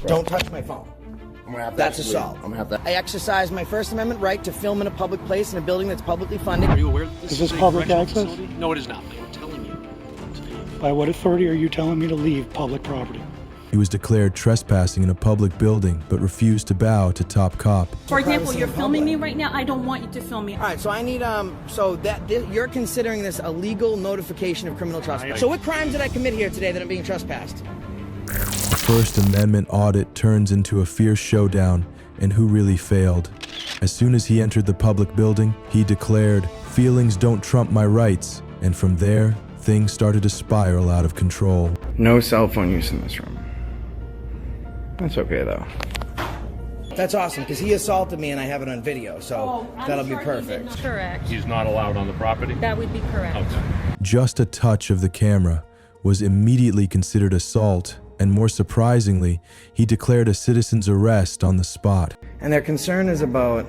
Don't touch my phone. That's assault. I exercise my First Amendment right to film in a public place in a building that's publicly funded. Are you aware that Is this public access? Facility? No, it is not. I'm telling you. By what authority are you telling me to leave public property? He was declared trespassing in a public building, but refused to bow to top cop. For example, you're filming me right now. I don't want you to film me. All right, so I need you're considering this a legal notification of criminal trespass. So what crimes did I commit here today that I'm being trespassed? The First Amendment audit turns into a fierce showdown, and who really failed. As soon as he entered the public building, he declared, "Feelings don't trump my rights," and from there, things started to spiral out of control. No cell phone use in this room. That's okay though. That's awesome, because he assaulted me and I have it on video, so that'll be perfect. Correct. He's not allowed on the property? That would be correct. Okay. Just a touch of the camera was immediately considered assault, and more surprisingly, he declared a citizen's arrest on the spot. And their concern is about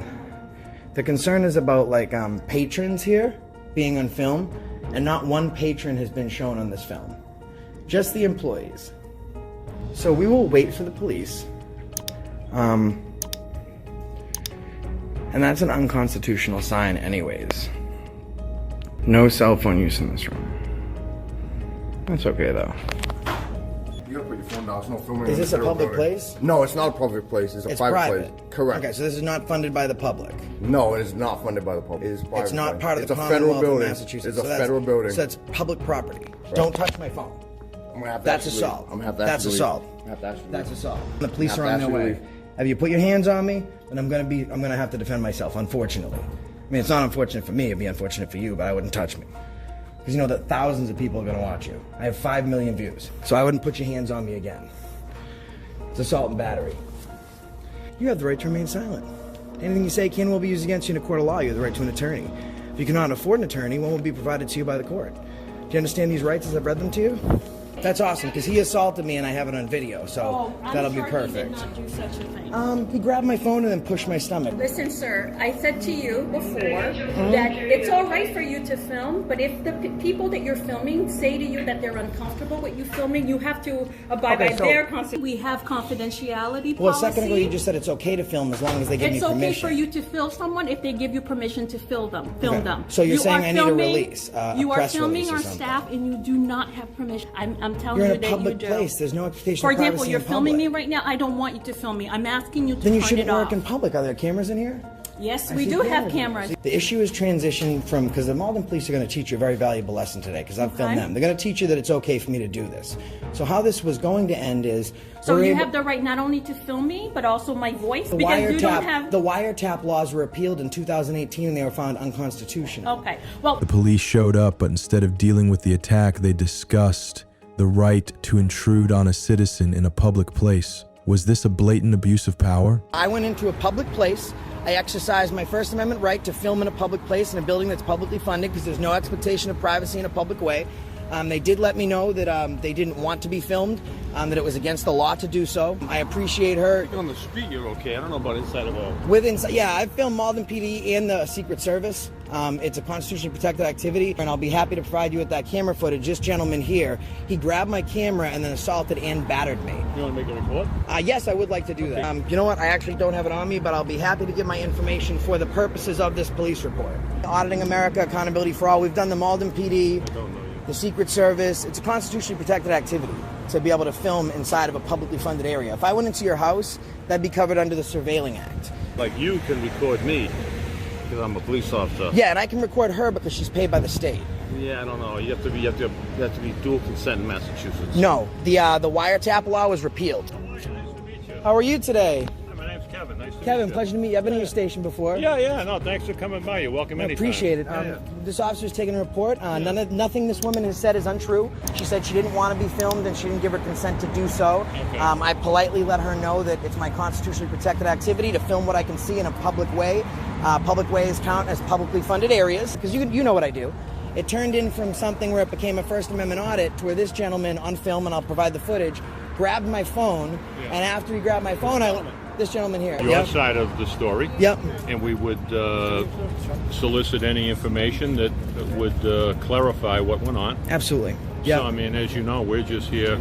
like patrons here being on film, and not one patron has been shown on this film. Just the employees. So we will wait for the police. And that's an unconstitutional sign anyways. No cell phone use in this room. That's okay though. You gotta put your phone down. There's no filming. Is this a public place? No, it's not a public place. It's a private place. Correct. Okay, so this is not funded by the public. No, it is not funded by the public. It is private. It's not part of the It's a federal Commonwealth of building. Massachusetts. It's a federal building. So that's public property. Don't touch my phone. I'm gonna have to That's actually assault. leave. I'm gonna have to That's actually assault. leave. I'm gonna have to actually That's leave. assault. The police Have are to on their actually way. leave. Have you put your hands on me, then I'm gonna have to defend myself, unfortunately. I mean, it's not unfortunate for me, it'd be unfortunate for you, but I wouldn't touch me. Because you know that thousands of people are gonna watch you. I have 5 million views, so I wouldn't put your hands on me again. It's assault and battery. You have the right to remain silent. Anything you say can will be used against you in a court of law. You have the right to an attorney. If you cannot afford an attorney, one will be provided to you by the court. Do you understand these rights as I've read them to you? That's awesome, because he assaulted me and I have it on video, so that'll be perfect. He did not do such a thing. He grabbed my phone and then pushed my stomach. Listen, sir, I said to you before that it's all right for you to film, but if the people that you're filming say to you that they're uncomfortable with you filming, you have to abide by their consent. We have confidentiality policy. Well, a second ago you just said it's okay to film as long as they give me It's okay permission. for you to film someone if they give you permission to film them. Okay. So you're saying I need a release, a you are press filming release or our something. staff, and you do not have permission. I'm telling You're you in a that public you do. place. There's no expectation For of privacy example, you're in filming me public. right now. I don't want you to film me. I'm asking you to Then you turn shouldn't it work off. in public. Are there cameras in here? Yes, I we see do have cameras. The issue is transition from, because the Malden police are going to teach you a very valuable lesson today, because I've filmed Okay. them. They're going to teach you that it's okay for me to do this. So how this was going to end is... So we're you able- have the right not only to film me, but also my voice? The Because you don't wiretap, have... the wiretap laws were appealed in 2018 and they were found unconstitutional. Okay, well... The police showed up, but instead of dealing with the attack, they discussed the right to intrude on a citizen in a public place. Was this a blatant abuse of power? I went into a public place. I exercised my First Amendment right to film in a public place in a building that's publicly funded because there's no expectation of privacy in a public way. They did let me know that they didn't want to be filmed, that it was against the law to do so. I appreciate her. On the street, you're okay. I don't know about inside of a... Yeah, I've filmed Malden PD and the Secret Service. It's a constitutionally protected activity, and I'll be happy to provide you with that camera footage. This gentleman here, he grabbed my camera and then assaulted and battered me. You want to make a report? Yes, I would like to do that. You know what? I actually don't have it on me, but I'll be happy to give my information for the purposes of this police report. Auditing America, Accountability for All. We've done the Malden PD, the Secret Service. It's a constitutionally protected activity to be able to film inside of a publicly funded area. If I went into your house, that'd be covered under the Surveilling Act. Like you can record me because I'm a police officer. Yeah, and I can record her because she's paid by the state. Yeah, I don't know. You have to be dual consent in Massachusetts. No, the wiretap law was repealed. How are you today? My name's Kevin. Nice to meet Kevin, you. pleasure to meet you. I've been in your station before. Yeah. No, thanks for coming by. You're welcome I anytime. appreciate it. Yeah. This officer's taking a report. Nothing this woman has said is untrue. She said she didn't want to be filmed and she didn't give her consent to do so. Okay. I politely let her know that it's my constitutionally protected activity to film what I can see in a public way. Public ways count as publicly funded areas, because you know what I do. It turned in from something where it became a First Amendment audit to where this gentleman on film, and I'll provide the footage, grabbed my phone, and after he grabbed my phone, this gentleman here. Your side of the story. Yep. And we would solicit any information that would clarify what went on. Absolutely. So, I mean, as you know, we're just here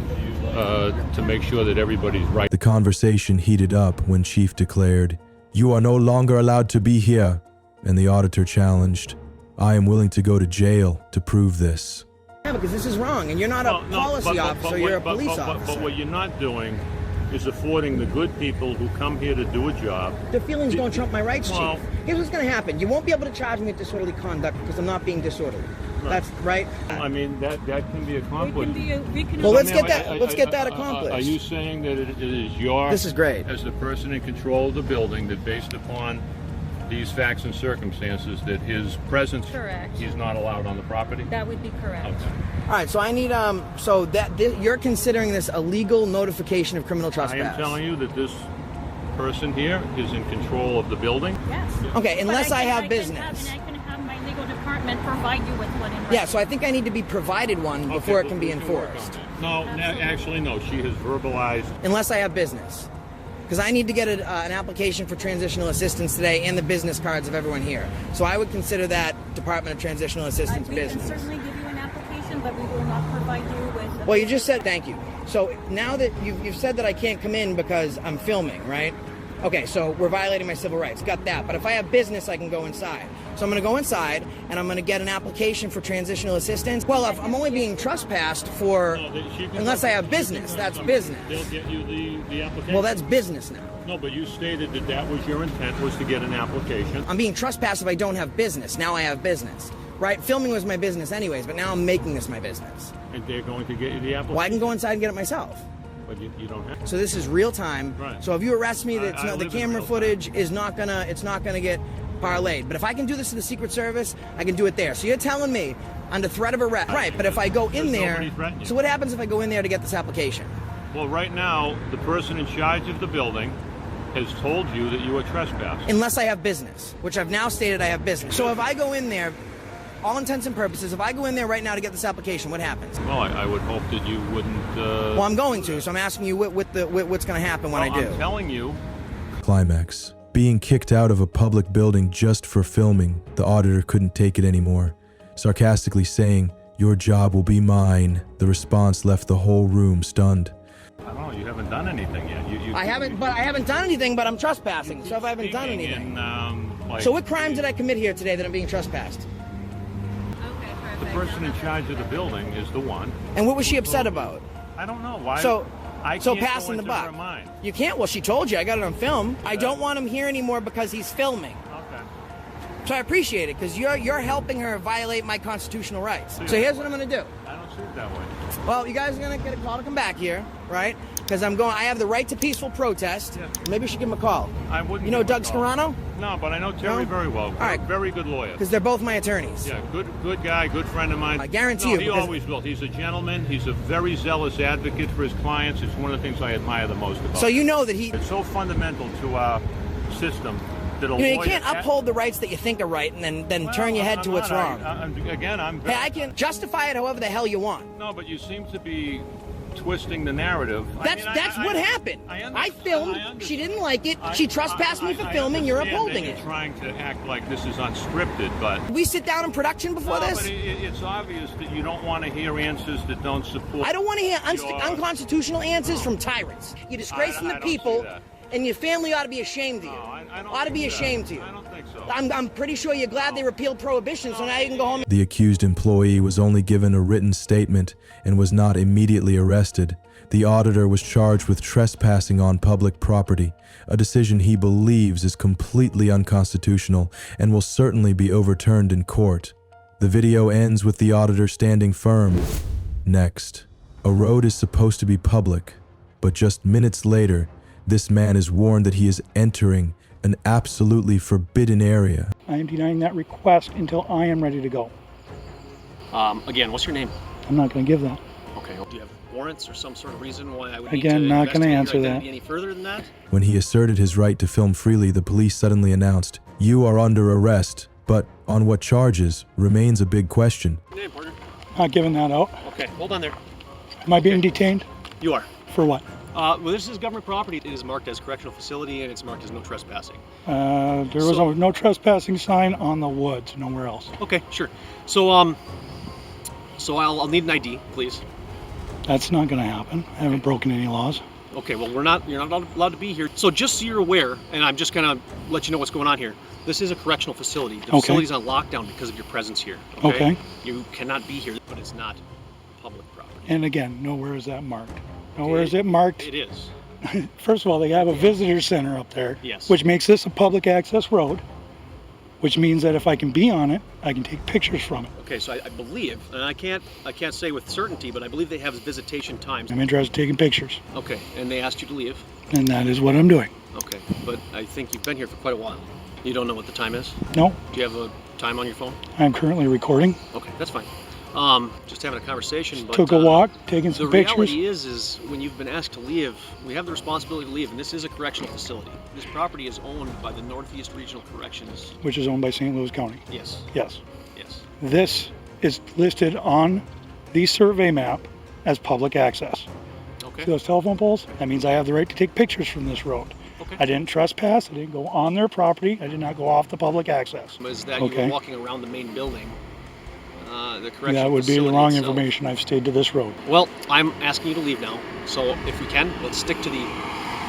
to make sure that everybody's right. The conversation heated up when Chief declared, "You are no longer allowed to be here," and the auditor challenged, "I am willing to go to jail to prove this." Yeah, because this is wrong, and you're not a policy officer, you're a police officer. But what you're not doing is affording the good people who come here to do a job. The feelings don't trump my rights, Well- Chief. Here's what's going to happen. You won't be able to charge me with disorderly conduct because I'm not being disorderly. That's right. I mean, that can be accomplished. Well, let's Ma'am, get that accomplished. Are you saying that it is your... This is great. As the person in control of the building, that based upon these facts and circumstances, that his presence... Correct. He's not allowed on the property? That would be correct. Okay. All right, so I need you're considering this a legal notification of criminal trespass. I am telling you that this person here is in control of the building. Yes. Okay, unless But I have can business. I can have my legal department provide you with one in writing. Yeah, so I think I need to be provided one before it can be we work on enforced. that. No, actually, no. She has verbalized. Unless I have business. Because I need to get an application for transitional assistance today and the business cards of everyone here. So I would consider that Department of Transitional Assistance We can business. certainly give you an application, but we will not provide you with... Well, you just said thank you. So now that you've said that I can't come in because I'm filming, right? Okay, so we're violating my civil rights. Got that. But if I have business, I can go inside. So I'm going to go inside, and I'm going to get an application for transitional assistance. Well, if I'm only being trespassed for... unless I have business, that's business. They'll get you the application. Well, that's business now. No, but you stated that was your intent, was to get an application. I'm being trespassed if I don't have business. Now I have business. Right? Filming was my business anyways, but now I'm making this my business. And they're going to get you the application? Well, I can go inside and get it myself. But you don't have to. So this is real time. Right. So if you arrest me, I the live in camera real footage is not gonna get parlayed. But if I can do this to the Secret Service, I can do it there. So you're telling me under threat of arrest, right? But if I go in there, so what happens if I go in there to get this application? Well, right now, the person in charge of the building has told you that you are trespassing. Unless I have business, which I've now stated I have business. So if I go in there, all intents and purposes, if I go in there right now to get this application, what happens? Well, I would hope that you wouldn't... well, I'm going to, so I'm asking you what's going to happen when I do. I'm telling you... Climax. Being kicked out of a public building just for filming, the auditor couldn't take it anymore. Sarcastically saying, "Your job will be mine," the response left the whole room stunned. I don't know, you haven't done anything yet. I haven't done anything, but I'm trespassing. So if I haven't done anything... so what crime did I commit here today that I'm being trespassed? The person in charge of the building is the one. And what was she upset about? I don't know. Why? So can't passing go the into buck. her mind. You can't. Well, she told you. I got it on film. I don't want him here anymore because he's filming. Okay. So I appreciate it because you're helping her violate my constitutional rights. So here's what I'm going to do. I don't see it that way. Well, you guys are going to get a call to come back here, right? Because I have the right to peaceful protest. Yeah. Maybe you should give him a call. I wouldn't. You know Doug Scarano? No, but I know Terry very well. All right. Very good lawyer. Because they're both my attorneys. Yeah, good guy, good friend of mine. I guarantee you. He always will. He's a gentleman. He's a very zealous advocate for his clients. It's one of the things I admire the most about him. So you know that It's so fundamental to our system that a you lawyer... can't uphold the rights that you think are right and then turn your head to what's wrong. Hey, I can justify it however the hell you want. No, but you seem to be twisting the narrative. That's what happened. I filmed. She didn't like it. She trespassed me for filming. You're upholding it. You're trying to act like this is unscripted, but... We sit down in production before this? But it's obvious that you don't want to hear answers that don't support... I don't want to hear unconstitutional answers from tyrants. You're disgracing the people, and your family ought to be ashamed of you. Ought to be ashamed of you. I don't think so. I'm pretty sure you're glad they repealed prohibition, so now you can go home. The accused employee was only given a written statement and was not immediately arrested. The auditor was charged with trespassing on public property, a decision he believes is completely unconstitutional and will certainly be overturned in court. The video ends with the auditor standing firm. Next, a road is supposed to be public, but just minutes later, this man is warned that he is entering an absolutely forbidden area. I am denying that request until I am ready to go. Again, what's your name? I'm not going to give that. Okay. Do you have warrants or some sort of reason why I would Again, need to not gonna investigate answer your that. identity any further than that? When he asserted his right to film freely, the police suddenly announced, "You are under arrest." But on what charges remains a big question. Your name, partner? Not giving that out. Okay, hold on there. Am I being detained? You are. For what? Well, this is government property. It is marked as correctional facility, and it's marked as no trespassing. There was a no trespassing sign on the woods, nowhere else. Okay, sure. So I'll need an ID, please. That's not going to happen. I haven't broken any laws. Okay, well, you're not allowed to be here. So just so you're aware, and I'm just gonna let you know what's going on here. This is a correctional facility. The facility's on lockdown because of your presence here. Okay. You cannot be here, but it's not public property. And again, nowhere is that marked. Nowhere is it marked. It is. First of all, they have a visitor center up there, Yes. which makes this a public access road, which means that if I can be on it, I can take pictures from it. Okay, so I believe, and I can't say with certainty, but I believe they have visitation times. I'm interested in taking pictures, Okay, and they asked you to leave. and that is what I'm doing. Okay, but I think you've been here for quite a while. You don't know what the time is? No, Do you have a time on your phone? I'm currently recording. Okay, that's fine. Just having a conversation. But, Took a walk, taking some the pictures. reality is when you've been asked to leave, we have the responsibility to leave, and this is a correctional facility. This property is owned by the Northeast Regional Corrections. Which is owned by St. Louis County. Yes. Yes. Yes. This is listed on the survey map as public access. Okay. See those telephone poles? That means I have the right to take pictures from this road. Okay. I didn't trespass. I didn't go on their property. I did not go off the public access. Is that you Okay. were walking around the main building? The correctional That would be the facility wrong itself. information. I've stayed to this road. Well, I'm asking you to leave now. So if we can, let's stick to the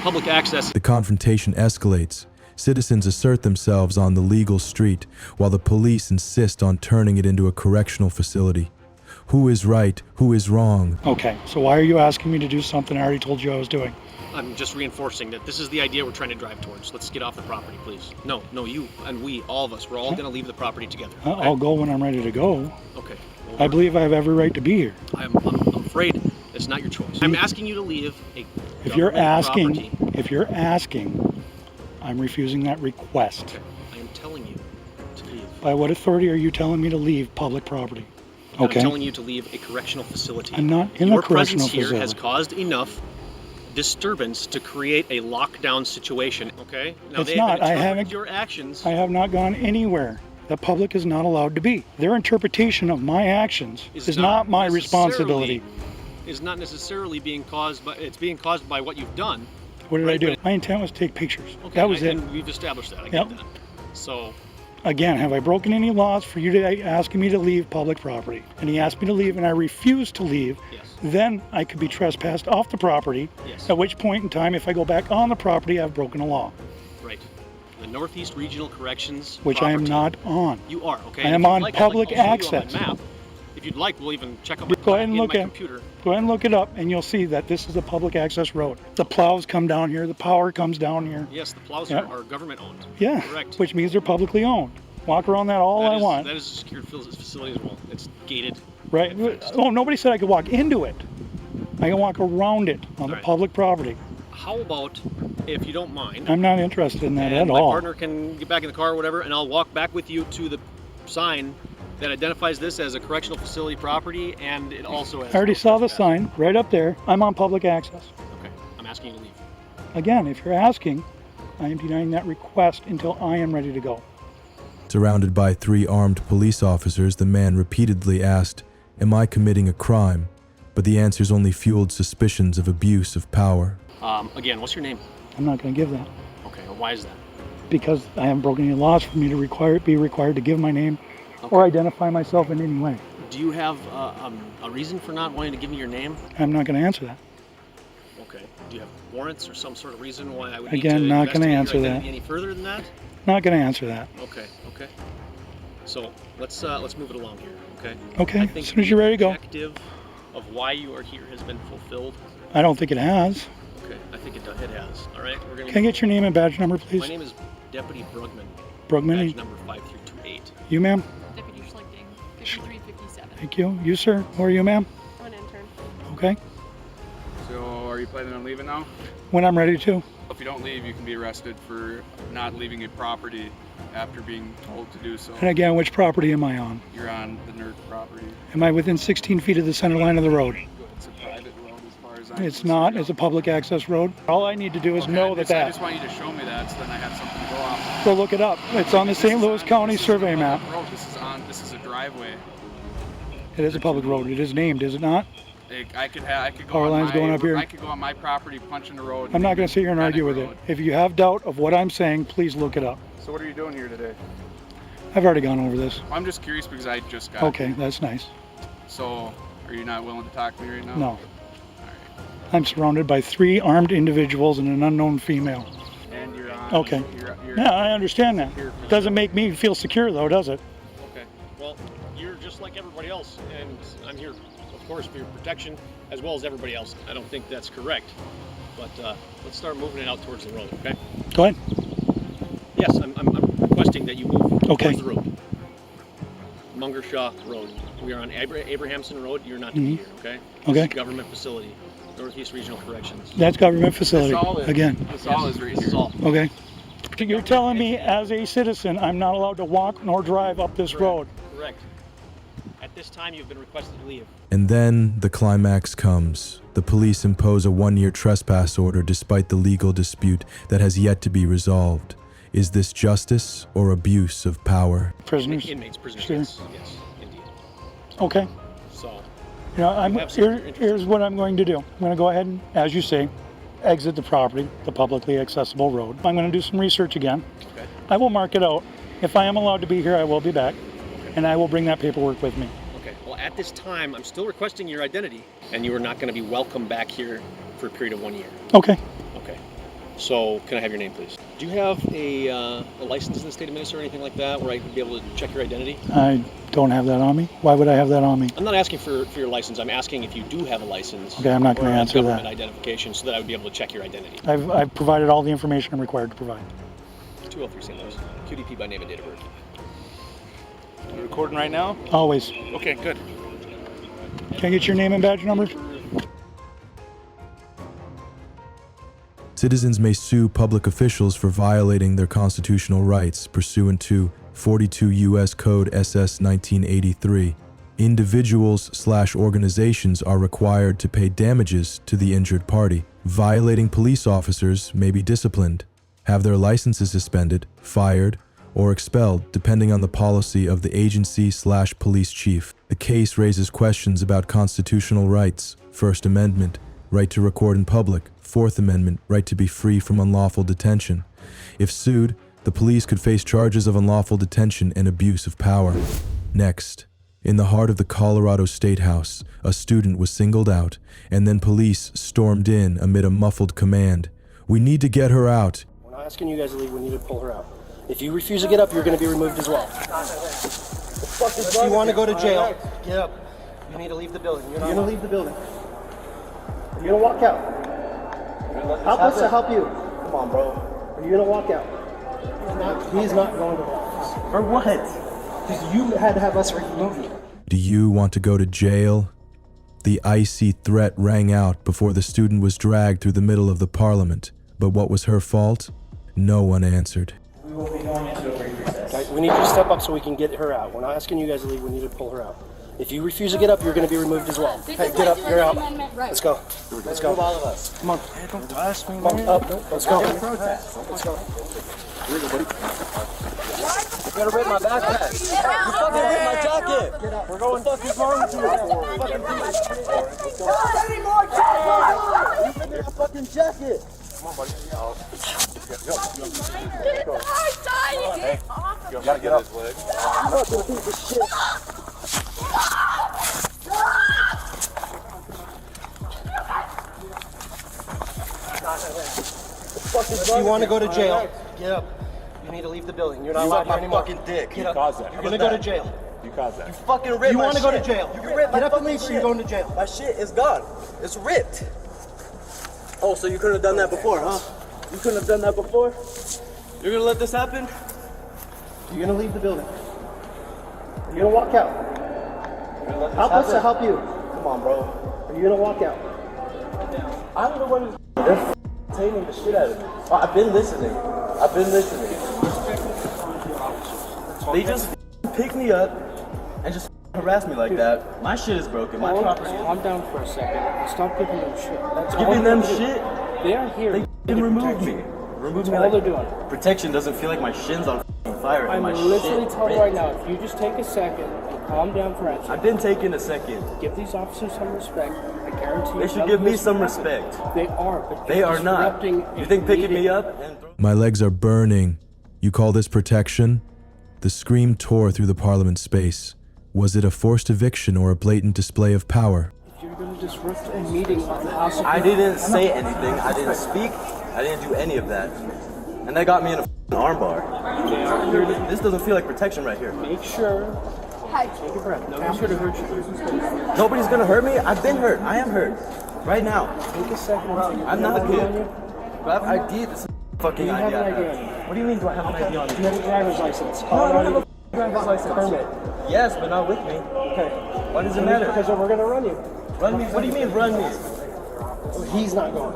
public access. The confrontation escalates. Citizens assert themselves on the legal street, while the police insist on turning it into a correctional facility. Who is right? Who is wrong? Okay, so why are you asking me to do something I already told you I was doing? I'm just reinforcing that this is the idea we're trying to drive towards. Let's get off the property, please. No, you and we, all of us, we're all going to leave the property together. Okay? I'll go when I'm ready to go. Okay. Well, I believe I have every right to be here. I'm afraid it's not your choice. I'm asking you to leave a If you're government asking, I'm refusing that request. Okay. I am telling you to leave. By what authority are you telling me to leave public property? Okay. I'm telling you to leave a correctional facility. I'm not in a correctional Your presence here facility. has caused enough disturbance to create a lockdown situation. Okay. Now It's they not. have I interpreted haven't- your actions. I have not gone anywhere. The public is not allowed to be. Their interpretation of my actions is not my responsibility. Is not necessarily being caused by. It's being caused by what you've done. What did I Right, do? but- My intent was to take pictures. Okay. That was it. And we've established that. I Yep. get that. So. Again, have I broken any laws for you to asking me to leave public property? And he asked me to leave and I refused to leave. Yes. Then I could be trespassed off the property. Yes. At which point in time, if I go back on the property, I've broken a law, Right. The Northeast Regional Corrections. which I am property. not on. You are, okay? I am If you'd on like, public I'll show you on access. my map. If you'd like, we'll even check out my Go ahead and look my at computer. Go ahead and look it up, and you'll see that this is a public access road. The plows come down here. The power comes down here. Yes, the plows Yeah. are government owned. Yeah, Correct. which means they're publicly owned. Walk around that all That I is- want. That is a secured facility as well. It's gated. Right? Oh, nobody said I could walk into it. I can walk around it on the Right. public property. How about, if you don't mind, I'm not interested in that and at my all. partner can get back in the car or whatever, and I'll walk back with you to the sign that identifies this as a correctional facility property, and it also has. I already no saw the trespass. sign right up there. I'm on public access. Okay, I'm asking you to leave. Again, if you're asking, I am denying that request until I am ready to go. Surrounded by 3 armed police officers, the man repeatedly asked, "Am I committing a crime?" But the answers only fueled suspicions of abuse of power. Again, what's your name? I'm not going to give that Okay, well, why is that? because I haven't broken any laws for me to be required to give my name or identify myself in any way. Do you have a reason for not wanting to give me your name? I'm not going to answer that. Okay. Do you have warrants or some sort of reason why I would Again, need to not gonna investigate your answer that. identity any further than that? Not going to answer that. Okay. Okay. So let's move it along here. Okay. Okay, I as think soon as you're ready to go. The objective of why you are here has been fulfilled. I don't think it has. Okay. I think it has. All right. We're gonna. Can I get your name and badge number, please? My name is Deputy Brugman. Brugman. Badge number 5328. You, ma'am? Deputy Schlichting, 5357. Thank you. You, sir? Who are you, ma'am? I'm an intern. Okay. So, are you planning on leaving now? When I'm ready to. If you don't leave, you can be arrested for not leaving a property after being told to do so. And again, which property am I on? You're on the NERC property. Am I within 16 feet of the center line of the road? It's a private road as far as I'm It's not. It's a public access road. All I need to do is know I that just want you to show me that, so then I have something to go off. Go look it up. It's on the St. Louis County survey map. Road. This is a driveway. It is a public road. It is named, is it not? I could go Power on lines going up here. I could go on my property, punch in the road. I'm not going to sit here and argue with it. If you have doubt of what I'm saying, please look it up. So what are you doing here today? I've already gone over this. I'm just curious because I just got Okay, that's nice. So, are you not willing to talk to me right now? No. I'm surrounded by 3 armed individuals and an unknown female. And you're on. Okay. You're Yeah, I understand that. Doesn't make me feel secure though, does it? Okay. Well, you're just like everybody else, and I'm here, of course, for your protection as well as everybody else. I don't think that's correct, but let's start moving it out towards the road, okay? Go ahead. Yes, I'm requesting that you move Okay. towards the road. Mungershaw Road. We are on Abrahamson Road. You're not to be here, okay? This Okay. is government facility, Northeast Regional Corrections. That's government facility. This all is, Again. This all is right This is here. all. Okay. You're telling me as a citizen I'm not allowed to walk nor drive up this road? Correct. At this time, you've been requested to leave. And then the climax comes. The police impose a 1-year trespass order despite the legal dispute that has yet to be resolved. Is this justice or abuse of power? Prisoners? Inmates, prisoners, Sure. yes, indeed. Okay. So, You know, You have some interest. here's what I'm going to do. I'm going to go ahead and, as you say, exit the property, the publicly accessible road. I'm going to do some research again. okay. I will mark it out. If I am allowed to be here, I will be back, and I will bring that paperwork with me. Okay, well, at this time, I'm still requesting your identity, and you are not going to be welcome back here for a period of 1 year. Okay. Okay. So, can I have your name, please? Do you have a license in the state of Minnesota or anything like that where I could be able to check your identity? I don't have that on me. Why would I have that on me? I'm not asking for your license. I'm asking if you do have a license. Okay, I'm not gonna or a answer government that. identification so that I would be able to check your identity. I've provided all the information I'm required to provide. 203 St. Louis. QDP by name and date of birth. You recording right now? Always. Okay, good. Can I get your name and badge number? Citizens may sue public officials for violating their constitutional rights pursuant to 42 U.S. Code SS 1983. Individuals/organizations are required to pay damages to the injured party. Violating police officers may be disciplined, have their licenses suspended, fired, or expelled depending on the policy of the agency/police chief. The case raises questions about constitutional rights, First Amendment, right to record in public, Fourth Amendment, right to be free from unlawful detention. If sued, the police could face charges of unlawful detention and abuse of power. Next, in the heart of the Colorado State House, a student was singled out, and then police stormed in amid a muffled command. "We need to get her out." We're not asking you guys to leave, we need to pull her out. If you refuse to get up, you're going to be removed as well. If you want to go to jail, get up. You need to leave the building. You're going to leave the building. You're going to walk out. Help us to help you. Come on, bro. Are you going to walk out? He's not going to office. For what? Because you had to have us remove you. Do you want to go to jail? The icy threat rang out before the student was dragged through the middle of the parliament. But what was her fault? No one answered. We will be going into a break recess. Guys, we need you to step up so we can get her out. We're not asking you guys to leave, we need to pull her out. If you refuse to get up, you're going to be removed as well. Hey, get up, you're out. Let's go. Let's go. All of us. Come on. Hey, don't touch me, man. Up. Let's go. Let's go. You gotta rip my backpack. You fucking ripped my jacket. Get up. We're going. What the fuck is wrong with you? Fucking you ripped my fucking jacket. Come on, buddy. Hey, you gotta get up. Fucking piece of shit. If you want to go to jail, get up. You need to leave the building. You're not allowed here anymore. Fucking dick. Get up. Caused that. You're gonna go to jail. You caused that. Fucking ripped. You want to go to jail? You ripped. Get up and leave, or you're going to jail. My shit is gone. It's ripped. Oh, so you couldn't have done that before, huh? You couldn't have done that before? You're gonna let this happen? You're gonna leave the building. You're gonna walk out. Help us to help you. Come on, bro. Are you gonna walk out? I don't know what they're taming the shit out of me. Oh, I've been listening. They just pick me up and just harass me like that. My shit is broken. My property. Calm down for a second. Stop giving them shit. That's Giving them shit? They are here. They can remove me. That's all they're doing. Protection doesn't feel like my shin's on fire. I'm my literally shit telling you ripped. right now, if you just take a second and calm down for a second. I've been taking a second. Give these officers some respect. I guarantee you. They should give me some respect. They are, but They are not. disrupting You think picking me meeting. up and My legs are burning. You call this protection? The scream tore through the parliament space. Was it a forced eviction or a blatant display of power? If you're going to disrupt a meeting of the House of I didn't say anything. I didn't speak. I didn't do any of that. And that got me in a armbar. This doesn't feel like protection right here. Make sure. Take a breath. Nobody's going to hurt you. Nobody's going to hurt me? I've been hurt. I am hurt. Right now. Take a second. I'm not good. But I have ID. This is fucking ID. What do you mean do I have an ID on me? Do you have a driver's license? No, I don't have a driver's license. Permit. Yes, but not with me. Okay. Why does it matter? Because we're going to run you. Run me? What do you mean run me? He's not going.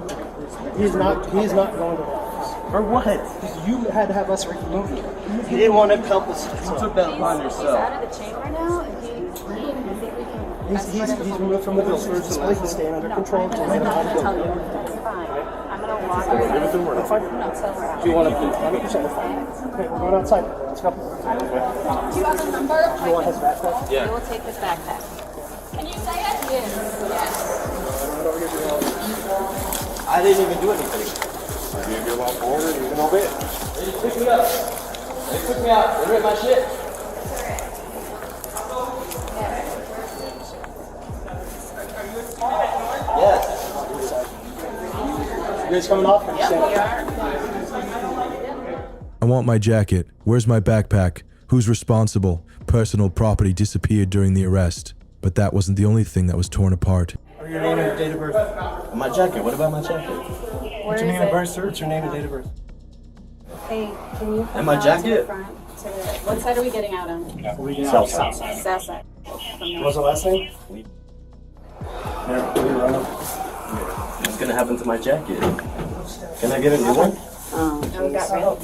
He's not going to the office. For what? Because you had to have us remove you. You didn't want to help us. You took that upon yourself. He's out of the chamber now, and I think we can. He's removed from the building. This place is staying under control until we have a building. It's fine. I'm gonna walk. That's fine. Do you want to be 100% fine? Okay, we're going outside. Let's go. Do you have a number? Do you want his backpack? Yeah. We will take his backpack. Can you say it? Yes. I didn't even do anything. I gave you a lot more and you can obey it. They just picked me up. They took me out. They ripped my shit. Yes. You guys coming off? I want my jacket. Where's my backpack? Who's responsible? Personal property disappeared during the arrest. But that wasn't the only thing that was torn apart. Or your name and date of birth. My jacket. What about my jacket? What's your name and birth, sir? What's your name and date of birth? Hey, can you? And my jacket? What side are we getting out on? South side. South side. What's the last name? What's gonna happen to my jacket? Can I get a new one? Oh, no, we got rid.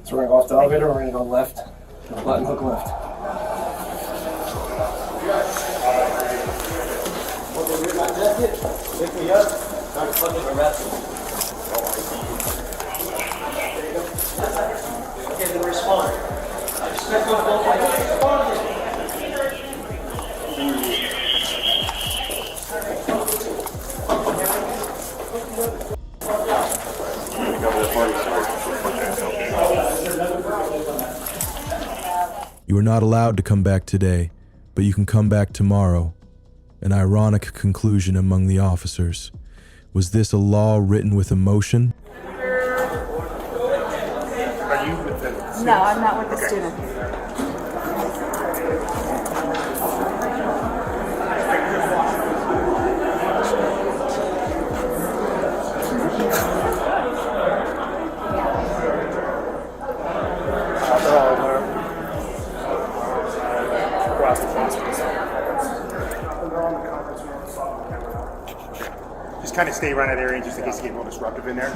So we're gonna go off the elevator, we're gonna go left. Button hook left. My jacket, pick me up, start fucking harassing me. Okay, then respond. I expect you both to respond. You are not allowed to come back today, but you can come back tomorrow. An ironic conclusion among the officers. Was this a law written with emotion? Are you with the student? No, I'm not with the student. Just kind of stay around that area just in case you get a little disruptive in there.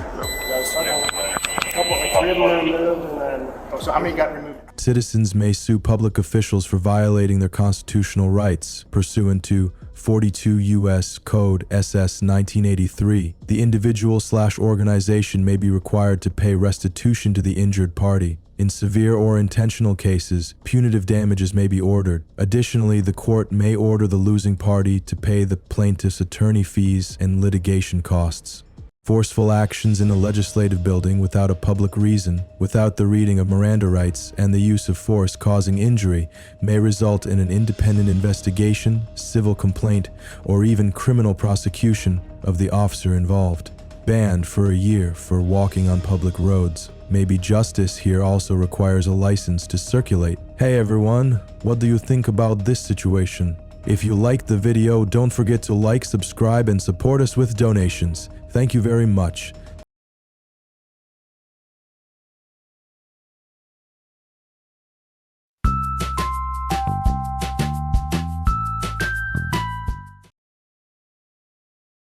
Three of them are removed, and then. Oh, so how many got removed? Citizens may sue public officials for violating their constitutional rights pursuant to 42 U.S. Code SS 1983. The individual/organization may be required to pay restitution to the injured party. In severe or intentional cases, punitive damages may be ordered. Additionally, the court may order the losing party to pay the plaintiff's attorney fees and litigation costs. Forceful actions in a legislative building without a public reason, without the reading of Miranda rights, and the use of force causing injury may result in an independent investigation, civil complaint, or even criminal prosecution of the officer involved. Banned for a year for walking on public roads. Maybe justice here also requires a license to circulate. Hey everyone, what do you think about this situation? If you liked the video, don't forget to like, subscribe, and support us with donations. Thank you very much.